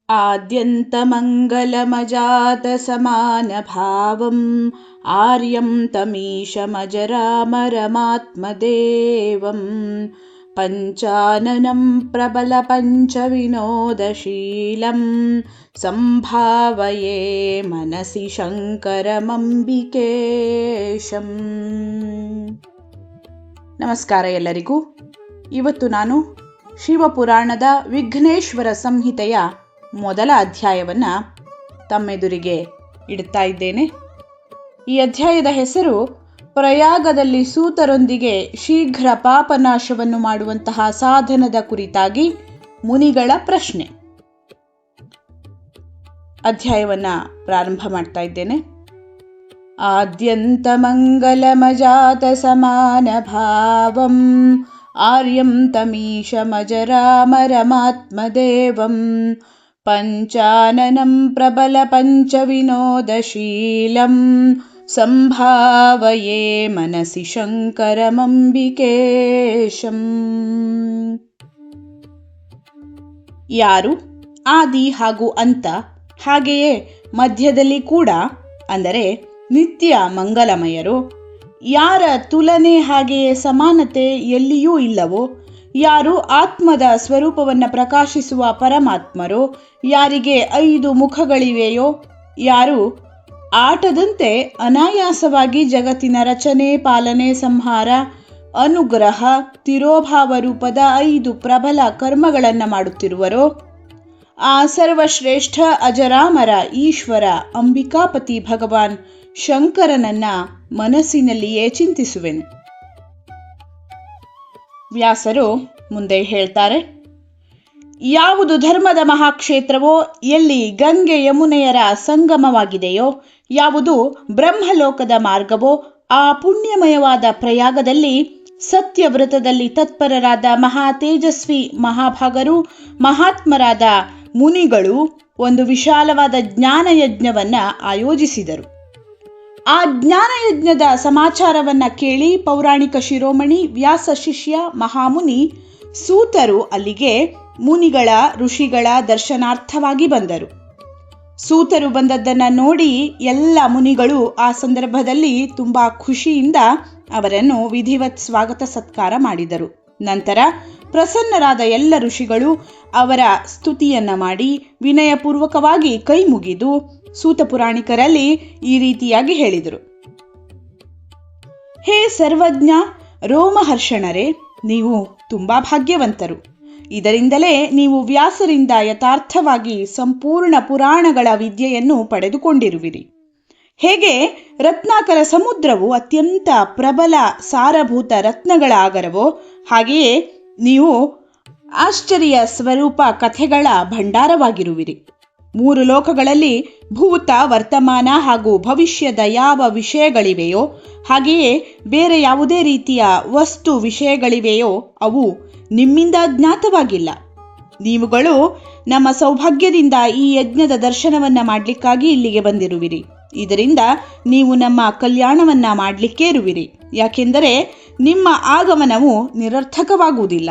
आद्यन्तमङ्गलमजातसमानभावम् आर्यं तमीशमजरामरमात्मदेवं पञ्चाननं प्रबलपञ्चविनोदशीलं संभावये मनसि ಶಂಕರಮಂಬಿಕೇಶಂ. ನಮಸ್ಕಾರ ಎಲ್ಲರಿಗೂ. ಇವತ್ತು ನಾನು ಶಿವಪುರಾಣದ ವಿಘ್ನೇಶ್ವರ ಸಂಹಿತೆಯ ಮೊದಲ ಅಧ್ಯಾಯವನ್ನು ತಮ್ಮೆದುರಿಗೆ ಇಡ್ತಾ ಇದ್ದೇನೆ. ಈ ಅಧ್ಯಾಯದ ಹೆಸರು ಪ್ರಯಾಗದಲ್ಲಿ ಸೂತರೊಂದಿಗೆ ಶೀಘ್ರ ಪಾಪನಾಶವನ್ನು ಮಾಡುವಂತಹ ಸಾಧನದ ಕುರಿತಾಗಿ ಮುನಿಗಳ ಪ್ರಶ್ನೆ. ಅಧ್ಯಾಯವನ್ನ ಪ್ರಾರಂಭ ಮಾಡ್ತಾ ಇದ್ದೇನೆ. ಆದ್ಯಂತ ಮಂಗಲಮಜಾತ ಸಮಾನ ಭಾವಂ ಆರ್ಯಂ ತಮೀಶಮಜರಾಮರಮಾತ್ಮದೇವಂ ಪಂಚಾನನಂ ಪ್ರಬಲ ಪಂಚವಿನೋದಶೀಲಂ ಸಂಭಾವಯೇ ಮನಸಿ ಶಂಕರಮಂಬಿಕೇಶಂ. ಯಾರು ಆದಿ ಹಾಗೂ ಅಂತ, ಹಾಗೆಯೇ ಮಧ್ಯದಲ್ಲಿ ಕೂಡ, ಅಂದರೆ ನಿತ್ಯ ಮಂಗಲಮಯರು, ಯಾರ ತುಲನೆ ಹಾಗೆಯೇ ಸಮಾನತೆ ಎಲ್ಲಿಯೂ ಇಲ್ಲವೋ, ಯಾರು ಆತ್ಮದ ಸ್ವರೂಪವನ್ನು ಪ್ರಕಾಶಿಸುವ ಪರಮಾತ್ಮರೋ, ಯಾರಿಗೆ 5 ಮುಖಗಳಿವೆಯೋ, ಯಾರು ಆಟದಂತೆ ಅನಾಯಾಸವಾಗಿ ಜಗತ್ತಿನ ರಚನೆ, ಪಾಲನೆ, ಸಂಹಾರ, ಅನುಗ್ರಹ, ತಿರೋಭಾವ ರೂಪದ 5 ಪ್ರಬಲ ಕರ್ಮಗಳನ್ನು ಮಾಡುತ್ತಿರುವರೋ, ಆ ಸರ್ವಶ್ರೇಷ್ಠ ಅಜರಾಮರ ಈಶ್ವರ ಅಂಬಿಕಾಪತಿ ಭಗವಾನ್ ಶಂಕರನನ್ನ ಮನಸ್ಸಿನಲ್ಲಿಯೇ ಚಿಂತಿಸುವೆನು. ವ್ಯಾಸರು ಮುಂದೆ ಹೇಳ್ತಾರೆ, ಯಾವುದು ಧರ್ಮದ ಮಹಾಕ್ಷೇತ್ರವೋ, ಎಲ್ಲಿ ಗಂಗೆ ಯಮುನೆಯರ ಸಂಗಮವಾಗಿದೆಯೋ, ಯಾವುದು ಬ್ರಹ್ಮಲೋಕದ ಮಾರ್ಗವೋ, ಆ ಪುಣ್ಯಮಯವಾದ ಪ್ರಯಾಗದಲ್ಲಿ ಸತ್ಯವ್ರತದಲ್ಲಿ ತತ್ಪರರಾದ ಮಹಾ ತೇಜಸ್ವಿ ಮಹಾಭಾಗರು, ಮಹಾತ್ಮರಾದ ಮುನಿಗಳು ಒಂದು ವಿಶಾಲವಾದ ಜ್ಞಾನಯಜ್ಞವನ್ನ ಆಯೋಜಿಸಿದರು. ಆ ಜ್ಞಾನಯಜ್ಞದ ಸಮಾಚಾರವನ್ನ ಕೇಳಿ ಪೌರಾಣಿಕ ಶಿರೋಮಣಿ ವ್ಯಾಸ ಶಿಷ್ಯ ಮಹಾಮುನಿ ಸೂತರು ಅಲ್ಲಿಗೆ ಮುನಿಗಳ ಋಷಿಗಳ ದರ್ಶನಾರ್ಥವಾಗಿ ಬಂದರು. ಸೂತರು ಬಂದದ್ದನ್ನು ನೋಡಿ ಎಲ್ಲ ಮುನಿಗಳು ಆ ಸಂದರ್ಭದಲ್ಲಿ ತುಂಬಾ ಖುಷಿಯಿಂದ ಅವರನ್ನು ವಿಧಿವತ್ ಸ್ವಾಗತ ಸತ್ಕಾರ ಮಾಡಿದರು. ನಂತರ ಪ್ರಸನ್ನರಾದ ಎಲ್ಲ ಋಷಿಗಳು ಅವರ ಸ್ತುತಿಯನ್ನ ಮಾಡಿ ವಿನಯಪೂರ್ವಕವಾಗಿ ಕೈ ಮುಗಿದು ಸೂತ ಪುರಾಣಿಕರಲ್ಲಿ ಈ ರೀತಿಯಾಗಿ ಹೇಳಿದರು. ಹೇ ಸರ್ವಜ್ಞ ರೋಮಹರ್ಷಣರೇ, ನೀವು ತುಂಬಾ ಭಾಗ್ಯವಂತರು. ಇದರಿಂದಲೇ ನೀವು ವ್ಯಾಸರಿಂದ ಯಥಾರ್ಥವಾಗಿ ಸಂಪೂರ್ಣ ಪುರಾಣಗಳ ವಿದ್ಯೆಯನ್ನು ಪಡೆದುಕೊಂಡಿರುವಿರಿ. ಹೇಗೆ ರತ್ನಾಕರ ಸಮುದ್ರವು ಅತ್ಯಂತ ಪ್ರಬಲ ಸಾರಭೂತ ರತ್ನಗಳ ಆಗರವೋ, ಹಾಗೆಯೇ ನೀವು ಆಶ್ಚರ್ಯ ಸ್ವರೂಪ ಕಥೆಗಳ ಭಂಡಾರವಾಗಿರುವಿರಿ. 3 ಲೋಕಗಳಲ್ಲಿ ಭೂತ, ವರ್ತಮಾನ ಹಾಗೂ ಭವಿಷ್ಯದ ಯಾವ ವಿಷಯಗಳಿವೆಯೋ, ಹಾಗೆಯೇ ಬೇರೆ ಯಾವುದೇ ರೀತಿಯ ವಸ್ತು ವಿಷಯಗಳಿವೆಯೋ ಅವು ನಿಮ್ಮಿಂದ ಜ್ಞಾತವಾಗಿಲ್ಲ. ನೀವುಗಳು ನಮ್ಮ ಸೌಭಾಗ್ಯದಿಂದ ಈ ಯಜ್ಞದ ದರ್ಶನವನ್ನ ಮಾಡಲಿಕ್ಕಾಗಿ ಇಲ್ಲಿಗೆ ಬಂದಿರುವಿರಿ. ಇದರಿಂದ ನೀವು ನಮ್ಮ ಕಲ್ಯಾಣವನ್ನ ಮಾಡಲಿಕ್ಕೇ ಇರುವಿರಿ. ಯಾಕೆಂದರೆ ನಿಮ್ಮ ಆಗಮನವು ನಿರರ್ಥಕವಾಗುವುದಿಲ್ಲ.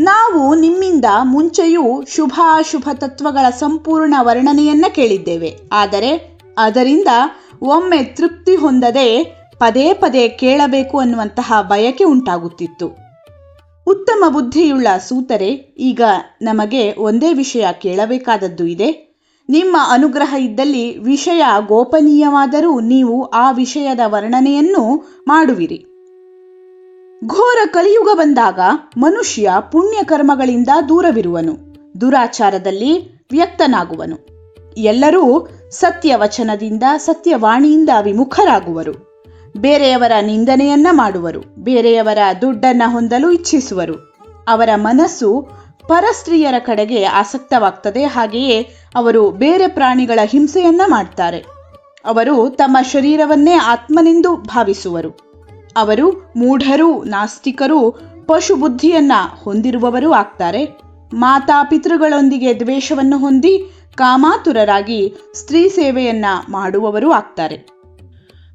ನಾವು ನಿಮ್ಮಿಂದ ಮುಂಚೆಯೂ ಶುಭಾಶುಭ ತತ್ವಗಳ ಸಂಪೂರ್ಣ ವರ್ಣನೆಯನ್ನ ಕೇಳಿದ್ದೇವೆ. ಆದರೆ ಅದರಿಂದ ಒಮ್ಮೆ ತೃಪ್ತಿ ಹೊಂದದೆ ಪದೇ ಪದೇ ಕೇಳಬೇಕು ಅನ್ನುವಂತಹ ಬಯಕೆ ಉಂಟಾಗುತ್ತಿತ್ತು. ಉತ್ತಮ ಬುದ್ಧಿಯುಳ್ಳ ಸೂತರೆ, ಈಗ ನಮಗೆ ಒಂದೇ ವಿಷಯ ಕೇಳಬೇಕಾದದ್ದು ಇದೆ. ನಿಮ್ಮ ಅನುಗ್ರಹ ಇದ್ದಲ್ಲಿ ವಿಷಯ ಗೋಪನೀಯವಾದರೂ ನೀವು ಆ ವಿಷಯದ ವರ್ಣನೆಯನ್ನು ಮಾಡುವಿರಿ. ಘೋರ ಕಲಿಯುಗ ಬಂದಾಗ ಮನುಷ್ಯ ಪುಣ್ಯ ಕರ್ಮಗಳಿಂದ ದೂರವಿರುವನು, ದುರಾಚಾರದಲ್ಲಿ ವ್ಯಕ್ತನಾಗುವನು. ಎಲ್ಲರೂ ಸತ್ಯವಚನದಿಂದ ಸತ್ಯವಾಣಿಯಿಂದ ವಿಮುಖರಾಗುವರು. ಬೇರೆಯವರ ನಿಂದನೆಯನ್ನ ಮಾಡುವರು. ಬೇರೆಯವರ ದುಡ್ಡನ್ನ ಹೊಂದಲು ಇಚ್ಛಿಸುವರು. ಅವರ ಮನಸ್ಸು ಪರಸ್ತ್ರೀಯರ ಕಡೆಗೆ ಆಸಕ್ತವಾಗ್ತದೆ. ಹಾಗೆಯೇ ಅವರು ಬೇರೆ ಪ್ರಾಣಿಗಳ ಹಿಂಸೆಯನ್ನ ಮಾಡ್ತಾರೆ. ಅವರು ತಮ್ಮ ಶರೀರವನ್ನೇ ಆತ್ಮನೆಂದು ಭಾವಿಸುವರು. ಅವರು ಮೂಢರು, ನಾಸ್ತಿಕರು, ಪಶು ಬುದ್ಧಿಯನ್ನ ಹೊಂದಿರುವವರೂ ಆಗ್ತಾರೆ. ಮಾತಾಪಿತೃಗಳೊಂದಿಗೆ ದ್ವೇಷವನ್ನು ಹೊಂದಿ ಕಾಮಾತುರರಾಗಿ ಸ್ತ್ರೀ ಸೇವೆಯನ್ನ ಮಾಡುವವರೂ ಆಗ್ತಾರೆ.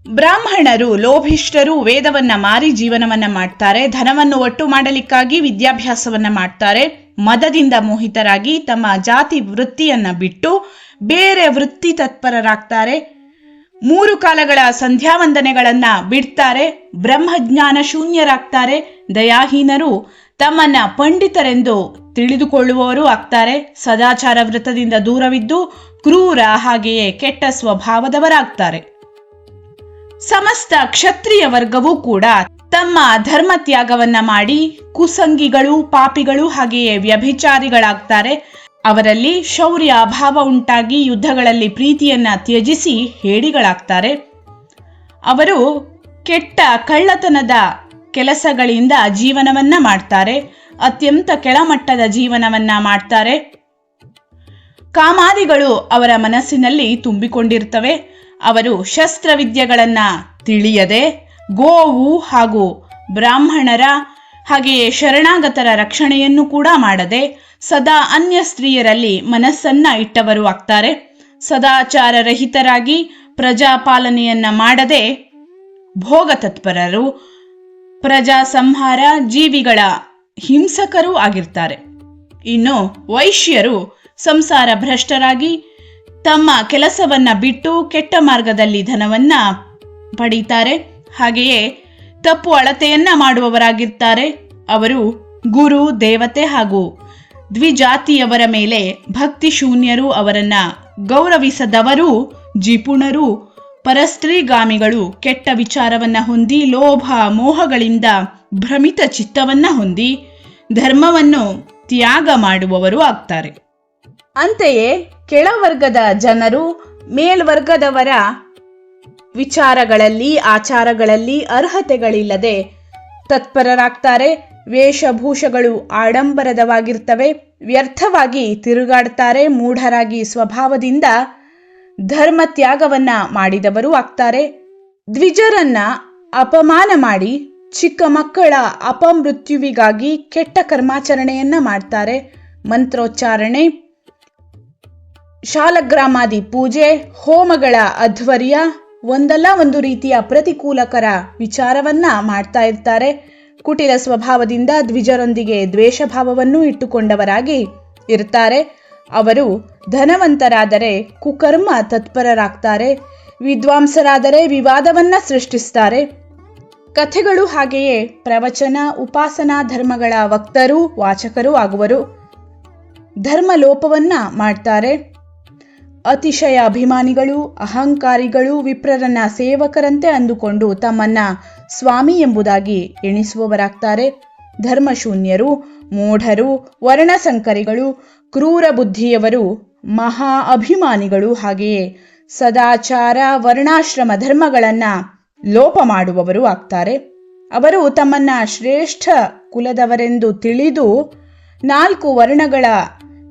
ಬ್ರಾಹ್ಮಣರು ಲೋಭಿಷ್ಠರು, ವೇದವನ್ನ ಮಾರಿ ಜೀವನವನ್ನ ಮಾಡ್ತಾರೆ. ಧನವನ್ನು ಒಟ್ಟು ಮಾಡಲಿಕ್ಕಾಗಿ ವಿದ್ಯಾಭ್ಯಾಸವನ್ನ ಮಾಡ್ತಾರೆ. ಮದದಿಂದ ಮೋಹಿತರಾಗಿ ತಮ್ಮ ಜಾತಿ ವೃತ್ತಿಯನ್ನ ಬಿಟ್ಟು ಬೇರೆ ವೃತ್ತಿ ತತ್ಪರರಾಗ್ತಾರೆ. 3 ಕಾಲಗಳ ಸಂಧ್ಯಾವಂದನೆಗಳನ್ನ ಬಿಡ್ತಾರೆ. ಬ್ರಹ್ಮಜ್ಞಾನ ಶೂನ್ಯರಾಗ್ತಾರೆ. ದಯಾಹೀನರು, ತಮ್ಮನ್ನ ಪಂಡಿತರೆಂದು ತಿಳಿದುಕೊಳ್ಳುವವರು ಆಗ್ತಾರೆ. ಸದಾಚಾರ ವೃತ್ತದಿಂದ ದೂರವಿದ್ದು ಕ್ರೂರ ಹಾಗೆಯೇ ಕೆಟ್ಟ ಸ್ವಭಾವದವರಾಗ್ತಾರೆ. ಸಮಸ್ತ ಕ್ಷತ್ರಿಯ ವರ್ಗವೂ ಕೂಡ ತಮ್ಮ ಧರ್ಮ ತ್ಯಾಗವನ್ನ ಮಾಡಿ ಕುಸಂಗಿಗಳು, ಪಾಪಿಗಳು ಹಾಗೆಯೇ ವ್ಯಭಿಚಾರಿಗಳಾಗ್ತಾರೆ. ಅವರಲ್ಲಿ ಶೌರ್ಯ ಅಭಾವ ಉಂಟಾಗಿ ಯುದ್ಧಗಳಲ್ಲಿ ಪ್ರೀತಿಯನ್ನ ತ್ಯಜಿಸಿ ಹೇಡಿಗಳಾಗ್ತಾರೆ. ಅವರು ಕೆಟ್ಟ ಕಳ್ಳತನದ ಕೆಲಸಗಳಿಂದ ಜೀವನವನ್ನ ಮಾಡ್ತಾರೆ. ಅತ್ಯಂತ ಕೆಳಮಟ್ಟದ ಜೀವನವನ್ನ ಮಾಡ್ತಾರೆ. ಕಾಮಾದಿಗಳು ಅವರ ಮನಸ್ಸಿನಲ್ಲಿ ತುಂಬಿಕೊಂಡಿರ್ತವೆ. ಅವರು ಶಸ್ತ್ರವಿದ್ಯೆಗಳನ್ನ ತಿಳಿಯದೆ ಗೋವು ಹಾಗೂ ಬ್ರಾಹ್ಮಣರ ಹಾಗೆಯೇ ಶರಣಾಗತರ ರಕ್ಷಣೆಯನ್ನು ಕೂಡ ಮಾಡದೆ ಸದಾ ಅನ್ಯ ಸ್ತ್ರೀಯರಲ್ಲಿ ಮನಸ್ಸನ್ನ ಇಟ್ಟವರು ಆಗ್ತಾರೆ. ಸದಾಚಾರ ರಹಿತರಾಗಿ ಪ್ರಜಾಪಾಲನೆಯನ್ನ ಮಾಡದೆ ಭೋಗ ತತ್ಪರರು, ಪ್ರಜಾ ಸಂಹಾರ, ಜೀವಿಗಳ ಹಿಂಸಕರೂ ಆಗಿರ್ತಾರೆ. ಇನ್ನು ವೈಶ್ಯರು ಸಂಸಾರ ಭ್ರಷ್ಟರಾಗಿ ತಮ್ಮ ಕೆಲಸವನ್ನ ಬಿಟ್ಟು ಕೆಟ್ಟ ಮಾರ್ಗದಲ್ಲಿ ಧನವನ್ನ ಪಡೀತಾರೆ. ಹಾಗೆಯೇ ತಪ್ಪು ಅಳತೆಯನ್ನ ಮಾಡುವವರಾಗಿರ್ತಾರೆ. ಅವರು ಗುರು, ದೇವತೆ ಹಾಗೂ ದ್ವಿಜಾತಿಯವರ ಮೇಲೆ ಭಕ್ತಿ ಶೂನ್ಯರು, ಅವರನ್ನ ಗೌರವಿಸದವರು, ಜಿಪುಣರು, ಪರಸ್ತ್ರೀಗಾಮಿಗಳು, ಕೆಟ್ಟ ವಿಚಾರವನ್ನ ಹೊಂದಿ ಲೋಭ ಮೋಹಗಳಿಂದ ಭ್ರಮಿತ ಚಿತ್ತವನ್ನ ಹೊಂದಿ ಧರ್ಮವನ್ನು ತ್ಯಾಗ ಮಾಡುವವರು ಆಗ್ತಾರೆ. ಅಂತೆಯೇ ಕೆಳವರ್ಗದ ಜನರು ಮೇಲ್ವರ್ಗದವರ ವಿಚಾರಗಳಲ್ಲಿ, ಆಚಾರಗಳಲ್ಲಿ ಅರ್ಹತೆಗಳಿಲ್ಲದೆ ತತ್ಪರರಾಗ್ತಾರೆ. ವೇಷಭೂಷಗಳು ಆಡಂಬರದವಾಗಿರ್ತವೆ. ವ್ಯರ್ಥವಾಗಿ ತಿರುಗಾಡ್ತಾರೆ. ಮೂಢರಾಗಿ ಸ್ವಭಾವದಿಂದ ಧರ್ಮ ತ್ಯಾಗವನ್ನ ಮಾಡಿದವರು ಆಗ್ತಾರೆ. ದ್ವಿಜರನ್ನ ಅಪಮಾನ ಮಾಡಿ ಚಿಕ್ಕ ಮಕ್ಕಳ ಅಪಮೃತ್ಯುವಿಗಾಗಿ ಕೆಟ್ಟ ಕರ್ಮಾಚರಣೆಯನ್ನ ಮಾಡ್ತಾರೆ. ಮಂತ್ರೋಚ್ಚಾರಣೆ, ಶಾಲಗ್ರಾಮಾದಿ ಪೂಜೆ, ಹೋಮಗಳ ಅಧ್ವರ್ಯ, ಒಂದಲ್ಲ ಒಂದು ರೀತಿಯ ಪ್ರತಿಕೂಲಕರ ವಿಚಾರವನ್ನ ಮಾಡ್ತಾ ಇರ್ತಾರೆ. ಕುಟಿಲ ಸ್ವಭಾವದಿಂದ ದ್ವಿಜರೊಂದಿಗೆ ದ್ವೇಷ ಭಾವವನ್ನು ಇಟ್ಟುಕೊಂಡವರಾಗಿ ಇರ್ತಾರೆ. ಅವರು ಧನವಂತರಾದರೆ ಕುಕರ್ಮ ತತ್ಪರರಾಗ್ತಾರೆ. ವಿದ್ವಾಂಸರಾದರೆ ವಿವಾದವನ್ನ ಸೃಷ್ಟಿಸ್ತಾರೆ. ಕಥೆಗಳು ಹಾಗೆಯೇ ಪ್ರವಚನ, ಉಪಾಸನಾ ಧರ್ಮಗಳ ವಕ್ತರು, ವಾಚಕರು ಆಗುವರು. ಧರ್ಮ ಲೋಪವನ್ನ ಮಾಡ್ತಾರೆ. ಅತಿಶಯ ಅಭಿಮಾನಿಗಳು, ಅಹಂಕಾರಿಗಳು, ವಿಪ್ರರನ್ನ ಸೇವಕರಂತೆ ಅಂದುಕೊಂಡು ತಮ್ಮನ್ನ ಸ್ವಾಮಿ ಎಂಬುದಾಗಿ ಎಣಿಸುವವರಾಗ್ತಾರೆ. ಧರ್ಮಶೂನ್ಯರು, ಮೂಢರು, ವರ್ಣಸಂಕರಿಗಳು, ಕ್ರೂರ ಬುದ್ಧಿಯವರು, ಮಹಾ ಅಭಿಮಾನಿಗಳು, ಹಾಗೆಯೇ ಸದಾಚಾರ ವರ್ಣಾಶ್ರಮ ಧರ್ಮಗಳನ್ನ ಲೋಪ ಮಾಡುವವರು ಆಗ್ತಾರೆ. ಅವರು ತಮ್ಮನ್ನ ಶ್ರೇಷ್ಠ ಕುಲದವರೆಂದು ತಿಳಿದು 4 ವರ್ಣಗಳ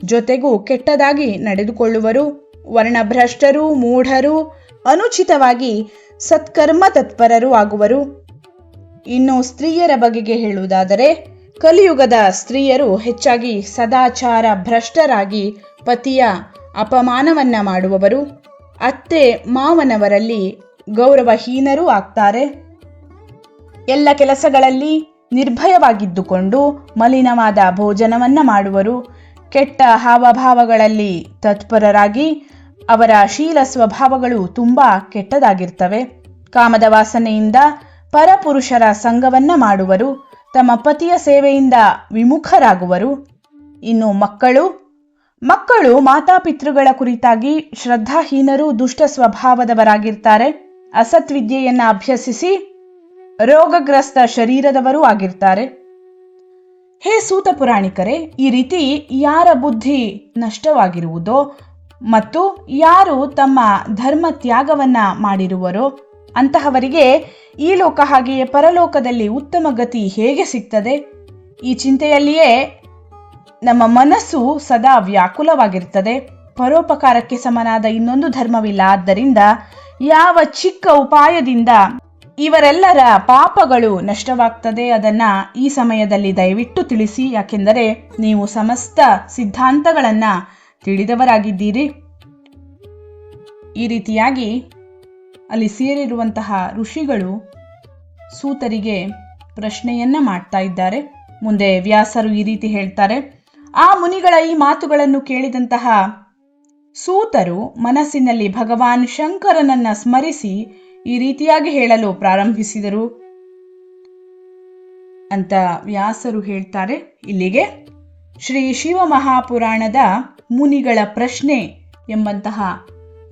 ಜೊತೆಗೂ ಕೆಟ್ಟದಾಗಿ ನಡೆದುಕೊಳ್ಳುವರು. ವರ್ಣಭ್ರಷ್ಟರು, ಮೂಢರು, ಅನುಚಿತವಾಗಿ ಸತ್ಕರ್ಮ ತತ್ಪರರು ಆಗುವರು. ಇನ್ನು ಸ್ತ್ರೀಯರ ಬಗೆಗೆ ಹೇಳುವುದಾದರೆ ಕಲಿಯುಗದ ಸ್ತ್ರೀಯರು ಹೆಚ್ಚಾಗಿ ಸದಾಚಾರ ಭ್ರಷ್ಟರಾಗಿ ಪತಿಯ ಅಪಮಾನವನ್ನ ಮಾಡುವವರು. ಅತ್ತೆ ಮಾವನವರಲ್ಲಿ ಗೌರವಹೀನರೂ ಆಗ್ತಾರೆ. ಎಲ್ಲ ಕೆಲಸಗಳಲ್ಲಿ ನಿರ್ಭಯವಾಗಿದ್ದುಕೊಂಡು ಮಲಿನವಾದ ಭೋಜನವನ್ನ ಮಾಡುವರು. ಕೆಟ್ಟ ಹಾವಭಾವಗಳಲ್ಲಿ ತತ್ಪರರಾಗಿ ಅವರ ಶೀಲ ಸ್ವಭಾವಗಳು ತುಂಬಾ ಕೆಟ್ಟದಾಗಿರ್ತವೆ. ಕಾಮದ ವಾಸನೆಯಿಂದ ಪರಪುರುಷರ ಸಂಗವನ್ನ ಮಾಡುವರು. ತಮ್ಮ ಪತಿಯ ಸೇವೆಯಿಂದ ವಿಮುಖರಾಗುವರು. ಇನ್ನು ಮಕ್ಕಳು ಮಾತಾಪಿತೃಗಳ ಕುರಿತಾಗಿ ಶ್ರದ್ಧಾಹೀನರು, ದುಷ್ಟ ಸ್ವಭಾವದವರಾಗಿರ್ತಾರೆ. ಅಸತ್ವಿದ್ಯೆಯನ್ನ ಅಭ್ಯಸಿಸಿ ರೋಗಗ್ರಸ್ತ ಶರೀರದವರೂ ಆಗಿರ್ತಾರೆ. ಹೇ ಸೂತ ಪುರಾಣಿಕರೇ, ಈ ರೀತಿ ಯಾರ ಬುದ್ಧಿ ನಷ್ಟವಾಗಿರುವುದೋ ಮತ್ತು ಯಾರು ತಮ್ಮ ಧರ್ಮ ತ್ಯಾಗವನ್ನ ಮಾಡಿರುವರೋ ಅಂತಹವರಿಗೆ ಈ ಲೋಕ ಹಾಗೆಯೇ ಪರಲೋಕದಲ್ಲಿ ಉತ್ತಮ ಗತಿ ಹೇಗೆ ಸಿಗ್ತದೆ? ಈ ಚಿಂತೆಯಲ್ಲಿಯೇ ನಮ್ಮ ಮನಸ್ಸು ಸದಾ ವ್ಯಾಕುಲವಾಗಿರ್ತದೆ. ಪರೋಪಕಾರಕ್ಕೆ ಸಮನಾದ ಇನ್ನೊಂದು ಧರ್ಮವಿಲ್ಲ. ಆದ್ದರಿಂದ ಯಾವ ಚಿಕ್ಕ ಉಪಾಯದಿಂದ ಇವರೆಲ್ಲರ ಪಾಪಗಳು ನಷ್ಟವಾಗ್ತದೆ ಅದನ್ನ ಈ ಸಮಯದಲ್ಲಿ ದಯವಿಟ್ಟು ತಿಳಿಸಿ. ಯಾಕೆಂದರೆ ನೀವು ಸಮಸ್ತ ಸಿದ್ಧಾಂತಗಳನ್ನ ತಿಳಿದವರಾಗಿದ್ದೀರಿ. ಈ ರೀತಿಯಾಗಿ ಅಲ್ಲಿ ಸೇರಿರುವಂತಹ ಋಷಿಗಳು ಸೂತರಿಗೆ ಪ್ರಶ್ನೆಯನ್ನ ಮಾಡ್ತಾ ಇದ್ದಾರೆ. ಮುಂದೆ ವ್ಯಾಸರು ಈ ರೀತಿ ಹೇಳ್ತಾರೆ: ಆ ಮುನಿಗಳ ಈ ಮಾತುಗಳನ್ನು ಕೇಳಿದಂತಹ ಸೂತರು ಮನಸ್ಸಿನಲ್ಲಿ ಭಗವಾನ್ ಶಂಕರನನ್ನ ಸ್ಮರಿಸಿ ಈ ರೀತಿಯಾಗಿ ಹೇಳಲು ಪ್ರಾರಂಭಿಸಿದರು ಅಂತ ವ್ಯಾಸರು ಹೇಳ್ತಾರೆ. ಇಲ್ಲಿಗೆ ಶ್ರೀ ಶಿವ ಮಹಾಪುರಾಣದ ಮುನಿಗಳ ಪ್ರಶ್ನೆ ಎಂಬಂತಹ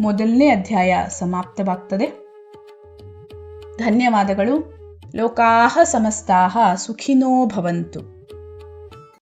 ಮೊದಲನೇ ಅಧ್ಯಾಯ ಸಮಾಪ್ತವಾಗ್ತದೆ. ಧನ್ಯವಾದಗಳು. ಲೋಕಾಹ ಸಮಸ್ತಾಹ ಸುಖಿನೋ ಭವಂತು.